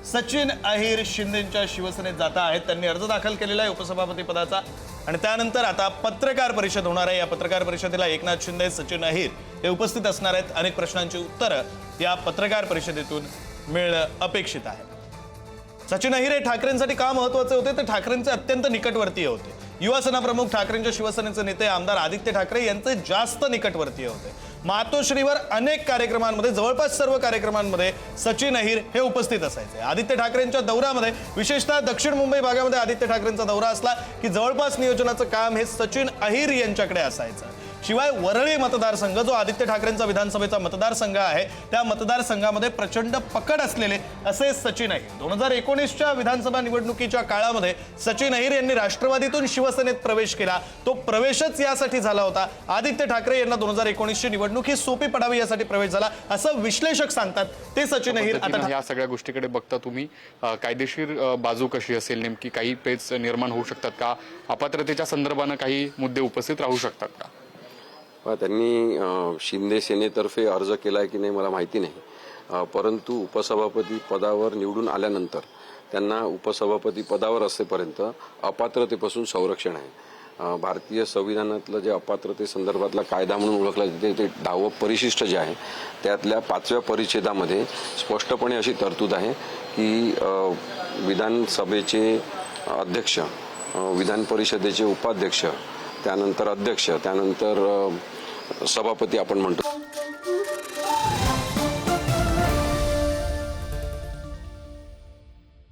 सचिन अहिर शिंदेच्या शिवसेनेत जात आहेत। त्यांनी अर्ज दाखल केलेला आहे उपसभापती पदाचा आणि त्यानंतर आता पत्रकार परिषद होणार आहे। या पत्रकार परिषदेला एकनाथ शिंदे, सचिन अहिर हे उपस्थित असणार आहेत। अनेक प्रश्नांची उत्तरं या पत्रकार परिषदेतून मिळणं अपेक्षित आहे। सचिन अहिर हे ठाकरेंसाठी का महत्त्वाचे होते, तर ठाकरेंचे अत्यंत निकटवर्तीय होते। युवासेना प्रमुख ठाकरेंच्या शिवसेनेचे नेते आमदार आदित्य ठाकरे यांचे जास्त निकटवर्तीय होते। मातोश्रीवर अनेक कार्यक्रमांमध्ये, जवळपास सर्व कार्यक्रमांमध्ये सचिन अहिर हे उपस्थित असायचे। आदित्य ठाकरेंच्या दौऱ्यामध्ये, विशेषतः दक्षिण मुंबई भागामध्ये आदित्य ठाकरेंचा दौरा असला की जवळपास नियोजनाचं काम हे सचिन अहिर यांच्याकडे असायचं। शिवाय वरळी मतदारसंघ जो आदित्य ठाकरेंचा विधानसभेचा मतदारसंघ आहे, त्या मतदारसंघामध्ये प्रचंड पकड असलेले असे सचिन अहिर 2019च्या विधानसभा निवडणुकीच्या काळामध्ये सचिन अहिर यांनी राष्ट्रवादीतून शिवसेनेत प्रवेश केला। तो प्रवेशच यासाठी झाला होता, आदित्य ठाकरे यांना 2019ची निवडणूक ही सोपी पडावी यासाठी प्रवेश झाला असं विश्लेषक सांगतात। ते सचिन अहिर आता या सगळ्या गोष्टीकडे बघता तुम्ही कायदेशीर बाजू कशी असेल, नेमकी काही पेच निर्माण होऊ शकतात का, अपात्रतेच्या संदर्भाने काही मुद्दे उपस्थित राहू शकतात का? त्यांनी शिंदे सेनेतर्फे अर्ज केलाय की नाही मला माहिती नाही, परंतु उपसभापती पदावर निवडून आल्यानंतर त्यांना उपसभापती पदावर असेपर्यंत अपात्रतेपासून संरक्षण आहे। भारतीय संविधानातलं जे अपात्रते संदर्भातला कायदा म्हणून ओळखला जाते ते 10वं परिशिष्ट जे आहे त्यातल्या 5व्या परिच्छेदामध्ये स्पष्टपणे अशी तरतूद आहे की विधानसभेचे अध्यक्ष, विधान परिषदेचे उपाध्यक्ष, त्यानंतर अध्यक्ष, त्यानंतर सभापती आपण म्हणतो,